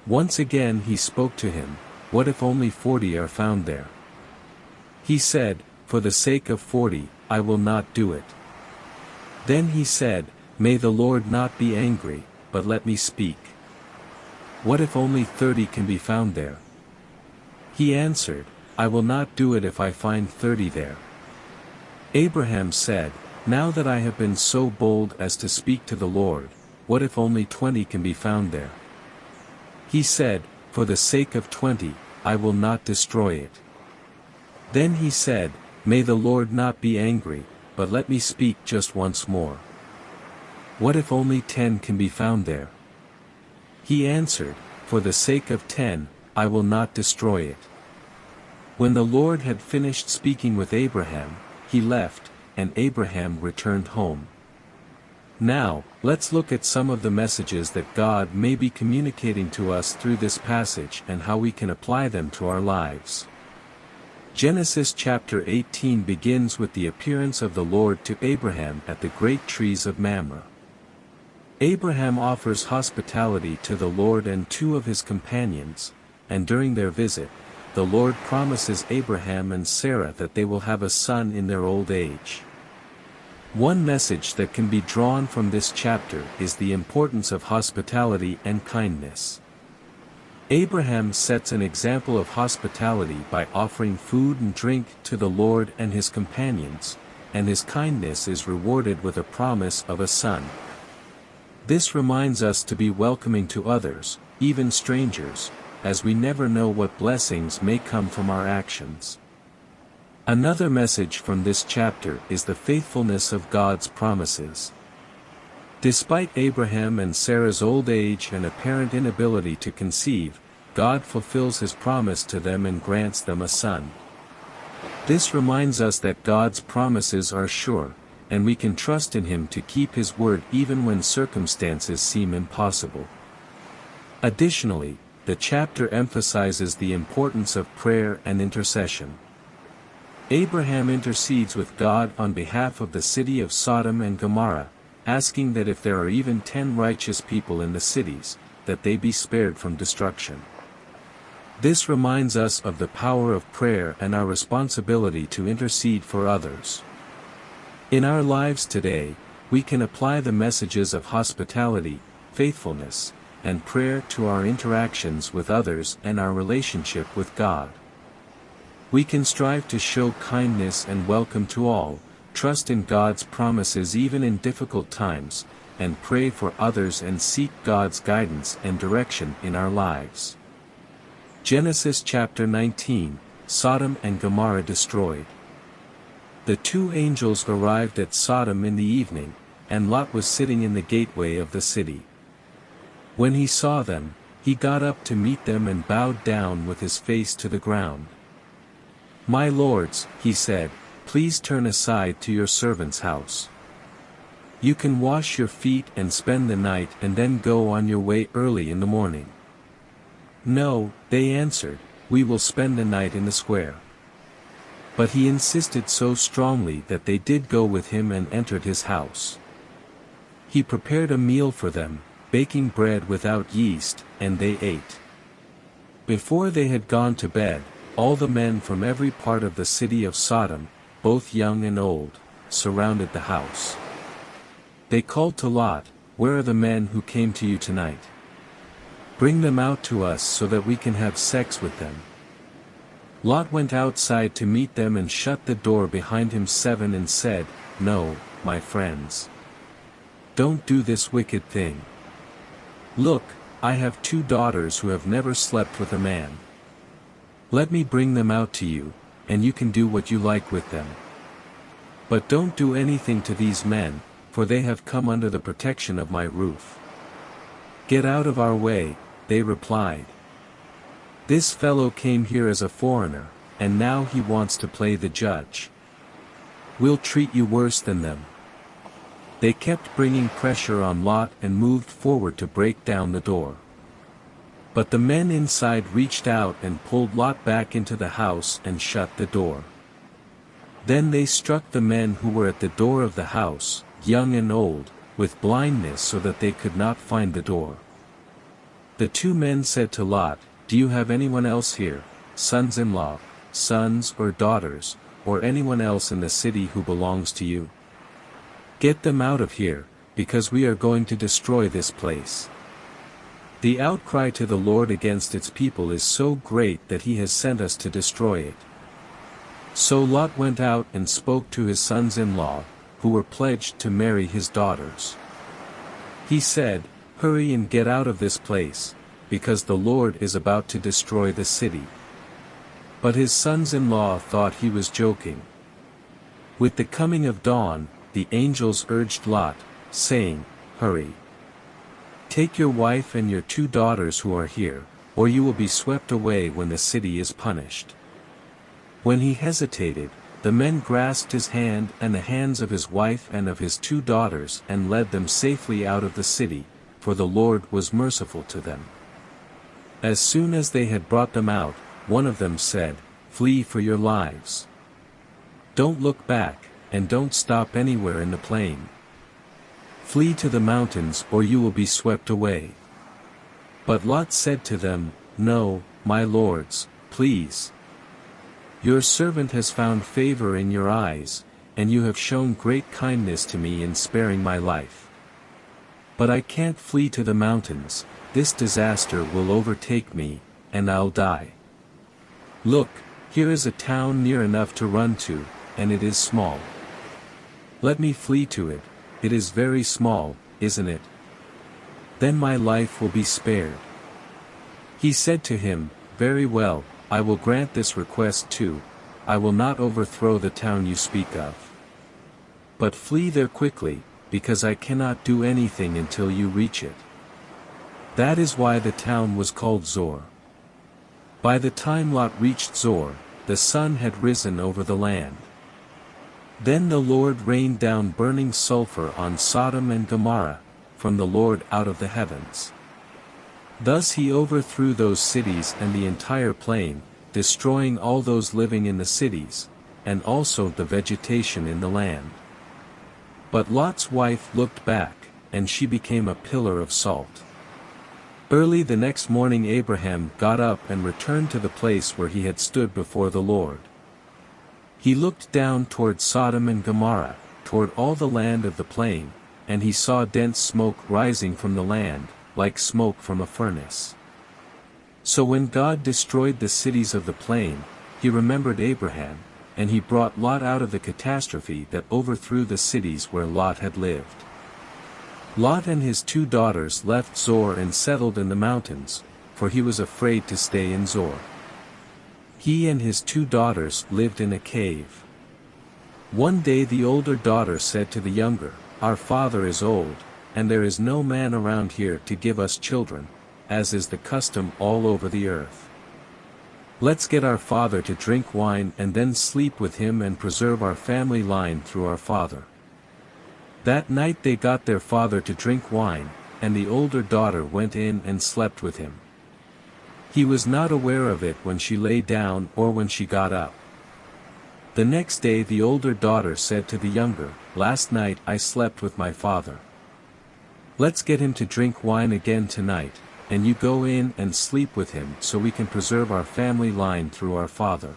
Once again he spoke to him, what if only 40 are found there? He said, for the sake of 40, I will not do it. Then he said, may the Lord not be angry, but let me speak. What if only 30 can be found there? He answered, I will not do it if I find 30 there. Abraham said, now that I have been so bold as to speak to the Lord, what if only 20 can be found there? He said, for the sake of 20, I will not destroy it. Then he said, may the Lord not be angry, but let me speak just once more. What if only 10 can be found there? He answered, for the sake of 10, I will not destroy it. When the Lord had finished speaking with Abraham, he left, and Abraham returned home. Now, let's look at some of the messages that God may be communicating to us through this passage and how we can apply them to our lives. Genesis chapter 18 begins with the appearance of the Lord to Abraham at the great trees of Mamre. Abraham offers hospitality to the Lord and two of his companions, and during their visit, the Lord promises Abraham and Sarah that they will have a son in their old age. One message that can be drawn from this chapter is the importance of hospitality and kindness. Abraham sets an example of hospitality by offering food and drink to the Lord and his companions, and his kindness is rewarded with a promise of a son. This reminds us to be welcoming to others, even strangers, as we never know what blessings may come from our actions. Another message from this chapter is the faithfulness of God's promises. Despite Abraham and Sarah's old age and apparent inability to conceive, God fulfills his promise to them and grants them a son. This reminds us that God's promises are sure, and we can trust in him to keep his word even when circumstances seem impossible. Additionally, the chapter emphasizes the importance of prayer and intercession. Abraham intercedes with God on behalf of the city of Sodom and Gomorrah, asking that if there are even 10 righteous people in the cities, that they be spared from destruction. This reminds us of the power of prayer and our responsibility to intercede for others. In our lives today, we can apply the messages of hospitality, faithfulness, and prayer to our interactions with others and our relationship with God. We can strive to show kindness and welcome to all, trust in God's promises even in difficult times, and pray for others and seek God's guidance and direction in our lives. Genesis chapter 19, Sodom and Gomorrah destroyed. The two angels arrived at Sodom in the evening, and Lot was sitting in the gateway of the city. When he saw them, he got up to meet them and bowed down with his face to the ground. My lords, he said, please turn aside to your servant's house. You can wash your feet and spend the night and then go on your way early in the morning. No, they answered, we will spend the night in the square. But he insisted so strongly that they did go with him and entered his house. He prepared a meal for them, baking bread without yeast, and they ate. Before they had gone to bed, all the men from every part of the city of Sodom, both young and old, surrounded the house. They called to Lot, where are the men who came to you tonight? Bring them out to us so that we can have sex with them. Lot went outside to meet them and shut the door behind him and said, no, my friends. Don't do this wicked thing. Look, I have 2 daughters who have never slept with a man. Let me bring them out to you, and you can do what you like with them. But don't do anything to these men, for they have come under the protection of my roof. Get out of our way, they replied. This fellow came here as a foreigner, and now he wants to play the judge. We'll treat you worse than them. They kept bringing pressure on Lot and moved forward to break down the door. But the men inside reached out and pulled Lot back into the house and shut the door. Then they struck the men who were at the door of the house, young and old, with blindness so that they could not find the door. The two men said to Lot, "Do you have anyone else here, sons-in-law, sons or daughters, or anyone else in the city who belongs to you? Get them out of here, because we are going to destroy this place." The outcry to the Lord against its people is so great that he has sent us to destroy it. So Lot went out and spoke to his sons-in-law, who were pledged to marry his daughters. He said, "Hurry and get out of this place, because the Lord is about to destroy the city." But his sons-in-law thought he was joking. With the coming of dawn, the angels urged Lot, saying, "Hurry. Take your wife and your 2 daughters who are here, or you will be swept away when the city is punished." When he hesitated, the men grasped his hand and the hands of his wife and of his 2 daughters and led them safely out of the city, for the Lord was merciful to them. As soon as they had brought them out, one of them said, "Flee for your lives. Don't look back, and don't stop anywhere in the plain. Flee to the mountains or you will be swept away." But Lot said to them, "No, my lords, please. Your servant has found favor in your eyes, and you have shown great kindness to me in sparing my life. But I can't flee to the mountains, this disaster will overtake me, and I'll die. Look, here is a town near enough to run to, and it is small. Let me flee to it, it is very small, isn't it? Then my life will be spared." He said to him, "Very well, I will grant this request too, I will not overthrow the town you speak of. But flee there quickly, because I cannot do anything until you reach it." That is why the town was called Zor. By the time Lot reached Zor, the sun had risen over the land. Then the Lord rained down burning sulfur on Sodom and Gomorrah, from the Lord out of the heavens. Thus he overthrew those cities and the entire plain, destroying all those living in the cities, and also the vegetation in the land. But Lot's wife looked back, and she became a pillar of salt. Early the next morning Abraham got up and returned to the place where he had stood before the Lord. He looked down toward Sodom and Gomorrah, toward all the land of the plain, and he saw dense smoke rising from the land, like smoke from a furnace. So when God destroyed the cities of the plain, he remembered Abraham, and he brought Lot out of the catastrophe that overthrew the cities where Lot had lived. Lot and his 2 daughters left Zor and settled in the mountains, for he was afraid to stay in Zor. He and his 2 daughters lived in a cave. One day the older daughter said to the younger, "Our father is old, and there is no man around here to give us children, as is the custom all over the earth. Let's get our father to drink wine and then sleep with him and preserve our family line through our father." That night they got their father to drink wine, and the older daughter went in and slept with him. He was not aware of it when she lay down or when she got up. The next day the older daughter said to the younger, "Last night I slept with my father. Let's get him to drink wine again tonight, and you go in and sleep with him so we can preserve our family line through our father."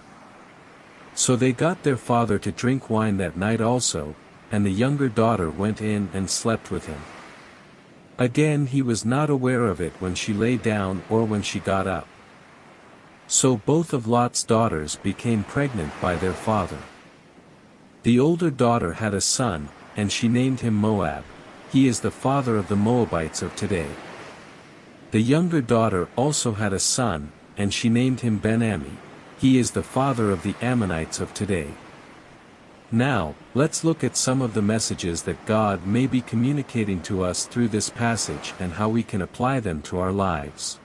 So they got their father to drink wine that night also, and the younger daughter went in and slept with him. Again he was not aware of it when she lay down or when she got up. So both of Lot's daughters became pregnant by their father. The older daughter had a son, and she named him Moab. He is the father of the Moabites of today. The younger daughter also had a son, and she named him Ben-Ammi. He is the father of the Ammonites of today. Now, let's look at some of the messages that God may be communicating to us through this passage and how we can apply them to our lives.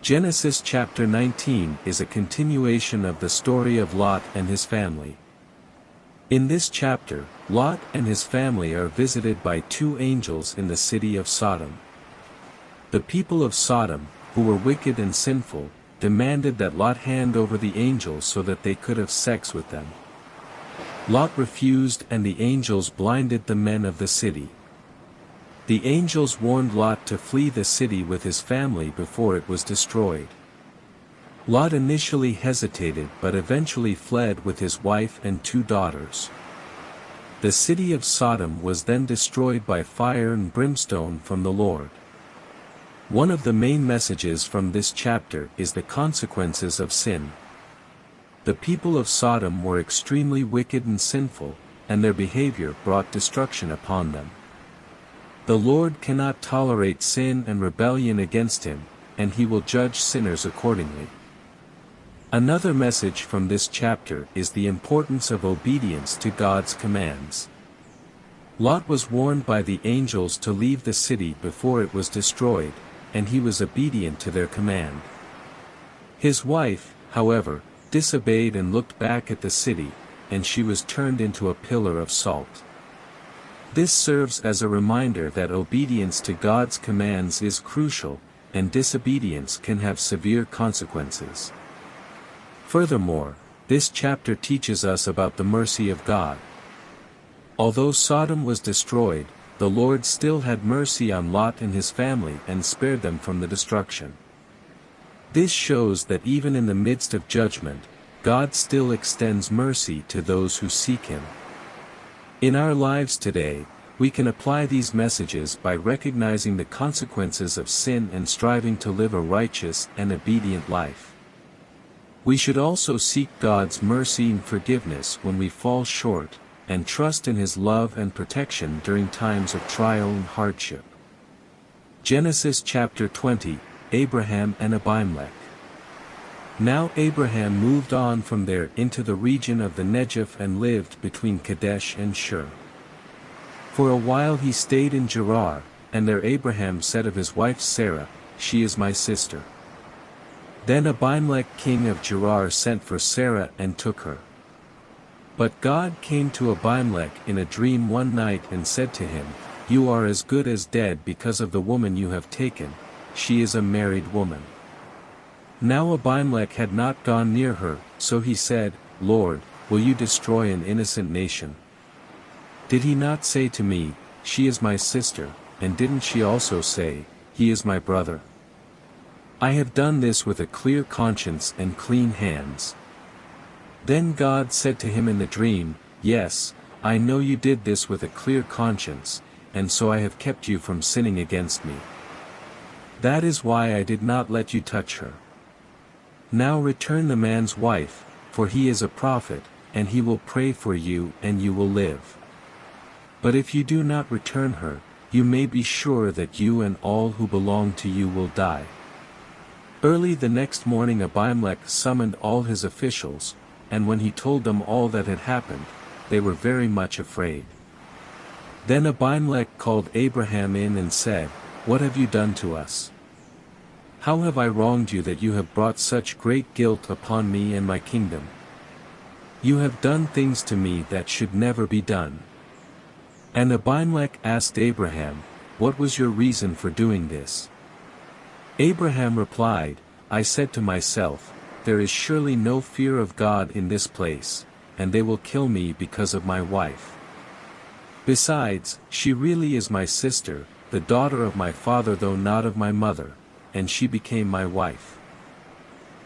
Genesis chapter 19 is a continuation of the story of Lot and his family. In this chapter, Lot and his family are visited by 2 angels in the city of Sodom. The people of Sodom, who were wicked and sinful, demanded that Lot hand over the angels so that they could have sex with them. Lot refused and the angels blinded the men of the city. The angels warned Lot to flee the city with his family before it was destroyed. Lot initially hesitated but eventually fled with his wife and 2 daughters. The city of Sodom was then destroyed by fire and brimstone from the Lord. One of the main messages from this chapter is the consequences of sin. The people of Sodom were extremely wicked and sinful, and their behavior brought destruction upon them. The Lord cannot tolerate sin and rebellion against him, and he will judge sinners accordingly. Another message from this chapter is the importance of obedience to God's commands. Lot was warned by the angels to leave the city before it was destroyed, and he was obedient to their command. His wife, however, disobeyed and looked back at the city, and she was turned into a pillar of salt. This serves as a reminder that obedience to God's commands is crucial, and disobedience can have severe consequences. Furthermore, this chapter teaches us about the mercy of God. Although Sodom was destroyed, the Lord still had mercy on Lot and his family and spared them from the destruction. This shows that even in the midst of judgment, God still extends mercy to those who seek Him. In our lives today, we can apply these messages by recognizing the consequences of sin and striving to live a righteous and obedient life. We should also seek God's mercy and forgiveness when we fall short, and trust in His love and protection during times of trial and hardship. Genesis chapter 20, Abraham and Abimelech. Now Abraham moved on from there into the region of the Negev and lived between Kadesh and Shur. For a while he stayed in Gerar, and there Abraham said of his wife Sarah, "She is my sister." Then Abimelech king of Gerar sent for Sarah and took her. But God came to Abimelech in a dream one night and said to him, "You are as good as dead because of the woman you have taken, she is a married woman." Now Abimelech had not gone near her, so he said, "Lord, will you destroy an innocent nation? Did he not say to me, 'She is my sister,' and didn't she also say, 'He is my brother'? I have done this with a clear conscience and clean hands." Then God said to him in the dream, "Yes, I know you did this with a clear conscience, and so I have kept you from sinning against me. That is why I did not let you touch her. Now return the man's wife, for he is a prophet, and he will pray for you and you will live. But if you do not return her, you may be sure that you and all who belong to you will die." Early the next morning Abimelech summoned all his officials, and when he told them all that had happened, they were very much afraid. Then Abimelech called Abraham in and said, "What have you done to us? How have I wronged you that you have brought such great guilt upon me and my kingdom? You have done things to me that should never be done." And Abimelech asked Abraham, "What was your reason for doing this?" Abraham replied, "I said to myself, there is surely no fear of God in this place, and they will kill me because of my wife. Besides, she really is my sister, the daughter of my father though not of my mother, and she became my wife.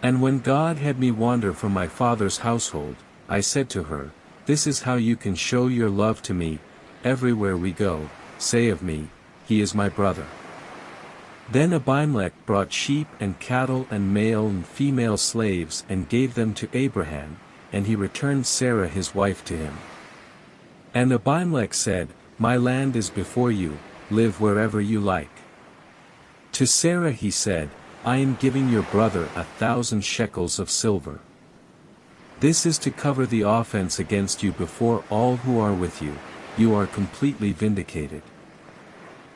And when God had me wander from my father's household, I said to her, 'This is how you can show your love to me, everywhere we go, say of me, he is my brother.' Then Abimelech brought sheep and cattle and male and female slaves and gave them to Abraham, and he returned Sarah his wife to him. And Abimelech said, 'My land is before you, live wherever you like.' To Sarah he said, 'I am giving your brother 1,000 shekels of silver. This is to cover the offense against you before all who are with you, you are completely vindicated.'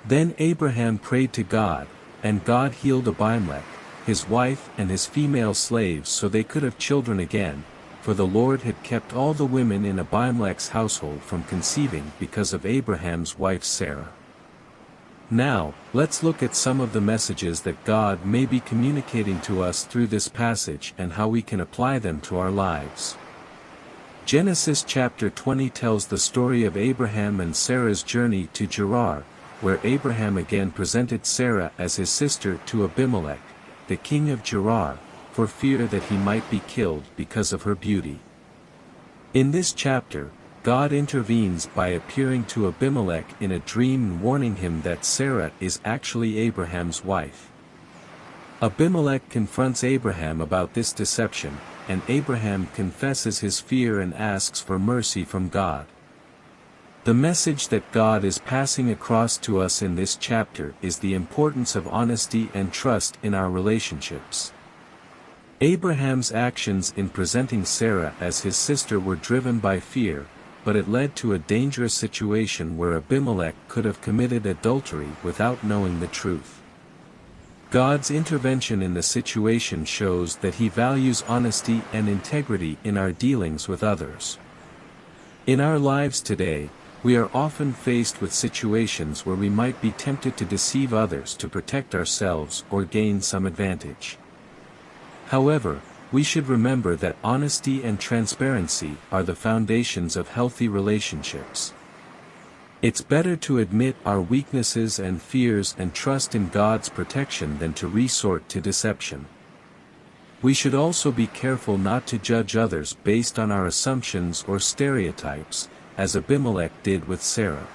Then Abraham prayed to God, and God healed Abimelech, his wife and his female slaves so they could have children again, for the Lord had kept all the women in Abimelech's household from conceiving because of Abraham's wife Sarah. Now, let's look at some of the messages that God may be communicating to us through this passage and how we can apply them to our lives. Genesis chapter 20 tells the story of Abraham and Sarah's journey to Gerar, where Abraham again presented Sarah as his sister to Abimelech, the king of Gerar, for fear that he might be killed because of her beauty. In this chapter, God intervenes by appearing to Abimelech in a dream and warning him that Sarah is actually Abraham's wife. Abimelech confronts Abraham about this deception, and Abraham confesses his fear and asks for mercy from God. The message that God is passing across to us in this chapter is the importance of honesty and trust in our relationships. Abraham's actions in presenting Sarah as his sister were driven by fear, but it led to a dangerous situation where Abimelech could have committed adultery without knowing the truth. God's intervention in the situation shows that He values honesty and integrity in our dealings with others. In our lives today, we are often faced with situations where we might be tempted to deceive others to protect ourselves or gain some advantage. However, we should remember that honesty and transparency are the foundations of healthy relationships. It's better to admit our weaknesses and fears and trust in God's protection than to resort to deception. We should also be careful not to judge others based on our assumptions or stereotypes, as Abimelech did with Sarah.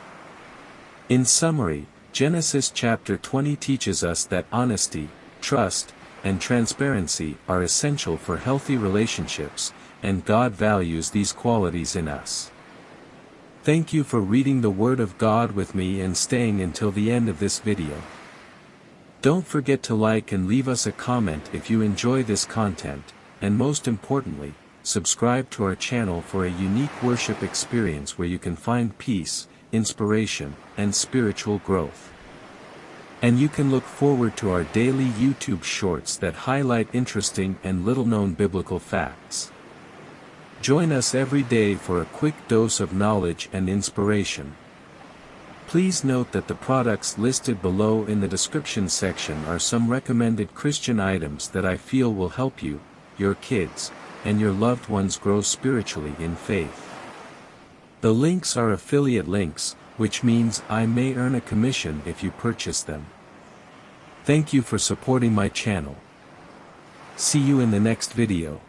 In summary, Genesis chapter 20 teaches us that honesty, trust, and transparency are essential for healthy relationships, and God values these qualities in us. Thank you for reading the Word of God with me and staying until the end of this video. Don't forget to like and leave us a comment if you enjoy this content, and most importantly, subscribe to our channel for a unique worship experience where you can find peace, inspiration, and spiritual growth. And you can look forward to our daily YouTube shorts that highlight interesting and little-known biblical facts. Join us every day for a quick dose of knowledge and inspiration. Please note that the products listed below in the description section are some recommended Christian items that I feel will help you, your kids, and your loved ones grow spiritually in faith. The links are affiliate links, which means I may earn a commission if you purchase them. Thank you for supporting my channel. See you in the next video.